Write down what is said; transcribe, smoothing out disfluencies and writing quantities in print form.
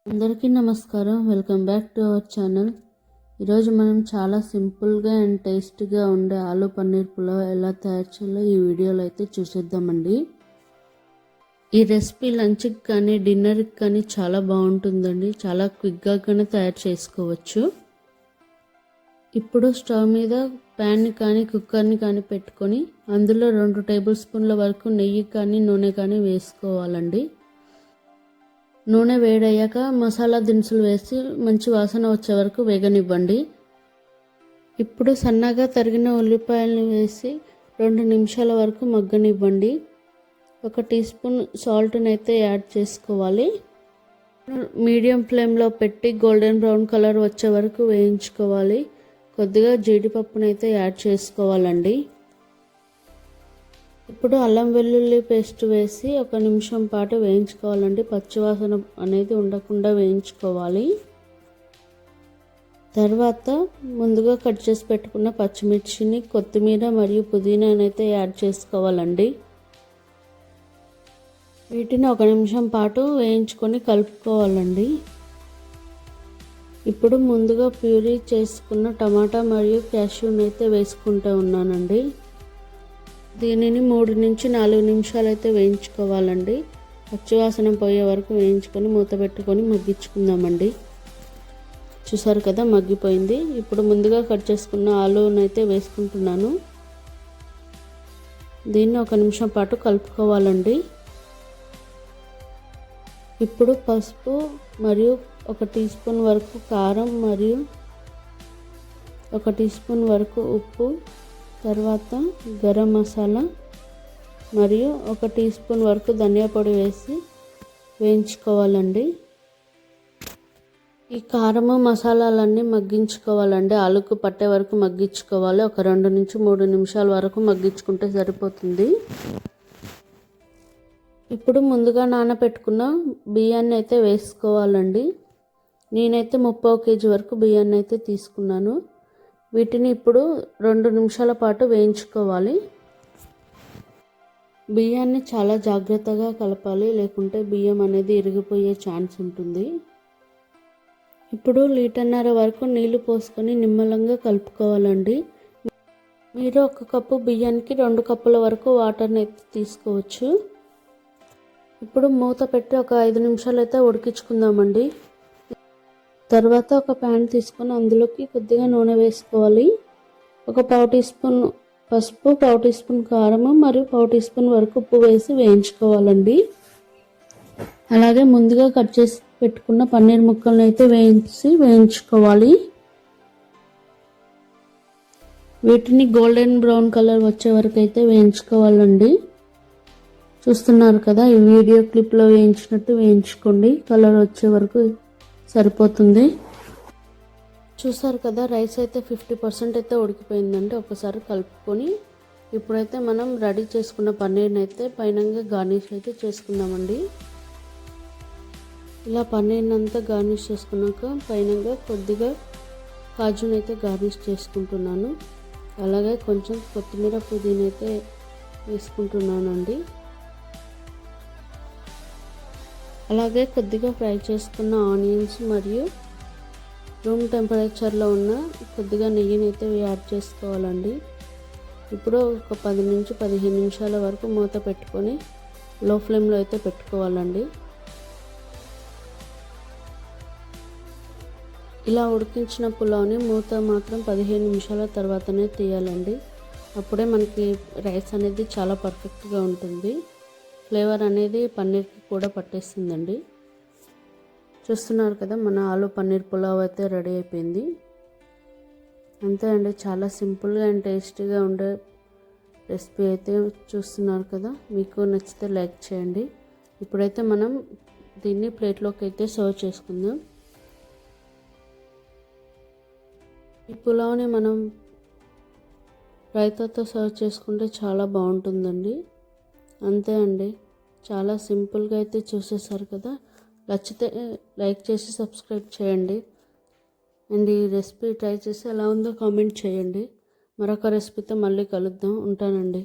అందరికీ నమస్కారం. Welcome back to our channel. ఈరోజు మనం చాలా సింపుల్గా అండ్ టేస్టీగా ఉండే ఆలు పన్నీర్ పులావ్ ఎలా తయారు చేయాలో ఈ వీడియోలో అయితే చూసేద్దామండి. ఈ రెసిపీ లంచ్కి కానీ డిన్నర్కి కానీ చాలా బాగుంటుందండి. చాలా క్విక్గా కానీ తయారు చేసుకోవచ్చు. ఇప్పుడు స్టవ్ మీద ప్యాన్ని కానీ కుక్కర్ని కానీ పెట్టుకొని అందులో 2 టేబుల్ స్పూన్ల వరకు నెయ్యి కానీ నూనె కానీ వేసుకోవాలండి. నూనె వేడయ్యాక మసాలా దినుసులు వేసి మంచి వాసన వచ్చే వరకు వేగనివ్వండి. ఇప్పుడు సన్నగా తరిగిన ఉల్లిపాయలను వేసి 2 నిమిషాల వరకు మగ్గనివ్వండి. 1 టీ స్పూన్ సాల్ట్ని అయితే యాడ్ చేసుకోవాలి. మీడియం ఫ్లేమ్లో పెట్టి గోల్డెన్ బ్రౌన్ కలర్ వచ్చే వరకు వేయించుకోవాలి. కొద్దిగా జీడిపప్పును అయితే యాడ్ చేసుకోవాలండి. ఇప్పుడు అల్లం వెల్లుల్లి పేస్ట్ వేసి 1 నిమిషం పాటు వేయించుకోవాలండి. పచ్చివాసన అనేది ఉండకుండా వేయించుకోవాలి. తర్వాత ముందుగా కట్ చేసి పెట్టుకున్న పచ్చిమిర్చిని, కొత్తిమీర మరియు పుదీనాని అయితే యాడ్ చేసుకోవాలండి. వీటిని 1 నిమిషం పాటు వేయించుకొని కలుపుకోవాలండి. ఇప్పుడు ముందుగా ప్యూరీ చేసుకున్న టమాటా మరియు క్యాష్యూని అయితే వేసుకుంటూ ఉన్నానండి. దీనిని 3 నుంచి 4 నిమిషాలు అయితే వేయించుకోవాలండి. పచ్చివాసన పోయే వరకు వేయించుకొని మూత పెట్టుకొని మగ్గించుకుందామండి. చూసారు కదా, మగ్గిపోయింది. ఇప్పుడు ముందుగా కట్ చేసుకున్న ఆలూని అయితే వేసుకుంటున్నాను. దీన్ని 1 నిమిషం పాటు కలుపుకోవాలండి. ఇప్పుడు పసుపు మరియు 1 టీ స్పూన్ వరకు కారం మరియు 1 టీ స్పూన్ వరకు ఉప్పు, తర్వాత గరం మసాలా మరియు 1 టీ స్పూన్ వరకు ధనియా పొడి వేసి వేయించుకోవాలండి. ఈ కారము మసాలాలన్నీ మగ్గించుకోవాలండి. ఆలుకు పట్టే వరకు మగ్గించుకోవాలి. 2 నుంచి 3 నిమిషాల వరకు మగ్గించుకుంటే సరిపోతుంది. ఇప్పుడు ముందుగా నానబెట్టుకున్న బియ్యాన్ని అయితే వేసుకోవాలండి. నేనైతే 3/4 కేజీ వరకు బియ్యాన్ని అయితే తీసుకున్నాను. వీటిని ఇప్పుడు 2 నిమిషాల పాటు వేయించుకోవాలి. బియ్యాన్ని చాలా జాగ్రత్తగా కలపాలి, లేకుంటే బియ్యం అనేది ఇరిగిపోయే ఛాన్స్ ఉంటుంది. ఇప్పుడు 1.5 లీటర్ వరకు నీళ్లు పోసుకొని నిమ్మలంగా కలుపుకోవాలండి. మీరు 1 కప్పు బియ్యానికి 2 కప్పుల వరకు వాటర్ని అయితే తీసుకోవచ్చు. ఇప్పుడు మూత పెట్టి 5 నిమిషాలు అయితే ఉడికించుకుందామండి. తర్వాత ఒక ప్యాన్ తీసుకొని అందులోకి కొద్దిగా నూనె వేసుకోవాలి. 1/4 టీ స్పూన్ పసుపు, 1/4 టీ స్పూన్ కారము మరియు 1/4 టీ స్పూన్ వరకు ఉప్పు వేసి వేయించుకోవాలండి. అలాగే ముందుగా కట్ చేసి పెట్టుకున్న పన్నీర్ ముక్కలను అయితే వేయించుకోవాలి. వీటిని గోల్డెన్ బ్రౌన్ కలర్ వచ్చే వరకు అయితే వేయించుకోవాలండి. చూస్తున్నారు కదా, ఈ వీడియో క్లిప్లో వేయించినట్టు వేయించుకోండి. కలర్ వచ్చే వరకు సరిపోతుంది. చూసారు కదా, రైస్ అయితే 50% అయితే ఉడికిపోయిందండి. ఒకసారి కలుపుకొని ఇప్పుడైతే మనం రెడీ చేసుకున్న పన్నీర్ని అయితే పైనంగా గార్నిష్ అయితే చేసుకుందామండి. ఇలా పన్నీర్ని అంతా గార్నిష్ చేసుకున్నాక పైనంగా కొద్దిగా కాజుని అయితే గార్నిష్ చేసుకుంటున్నాను. అలాగే కొంచెం కొత్తిమీర పుదీనా అయితే వేసుకుంటున్నానండి. అలాగే కొద్దిగా ఫ్రై చేసుకున్న ఆనియన్స్ మరియు రూమ్ టెంపరేచర్లో ఉన్న కొద్దిగా నెయ్యిని అయితే యాడ్ చేసుకోవాలండి. ఇప్పుడు ఒక 10 నుంచి 15 నిమిషాల వరకు మూత పెట్టుకొని లో ఫ్లేమ్లో అయితే పెట్టుకోవాలండి. ఇలా ఉడికించిన పులావ్ని మూత మాత్రం 15 నిమిషాల తర్వాతనే తీయాలండి. అప్పుడే మనకి రైస్ అనేది చాలా పర్ఫెక్ట్గా ఉంటుంది. ఫ్లేవర్ అనేది పన్నీర్కి కూడా పట్టేస్తుందండి. చూస్తున్నారు కదా, మన ఆలు పన్నీర్ పులావ్ అయితే రెడీ అయిపోయింది. అంతే అండి, చాలా సింపుల్గా అండ్ టేస్టీగా ఉండే రెసిపీ అయితే చూస్తున్నారు కదా. మీకు నచ్చితే లైక్ చేయండి. ఇప్పుడైతే మనం దీన్ని ప్లేట్లోకి అయితే సర్వ్ చేసుకుందాం. ఈ పులావ్ని మనం రైతాతో సర్వ్ చేసుకుంటే చాలా బాగుంటుందండి. అంతే అండి, చాలా సింపుల్గా అయితే చూసేసారు కదా. నచ్చితే లైక్ చేసి సబ్స్క్రైబ్ చేయండి. అండ్ ఈ రెసిపీ ట్రై చేసి ఎలా ఉందో కామెంట్ చేయండి. మరొక రెసిపీతో మళ్ళీ కలుద్దాం. ఉంటానండి.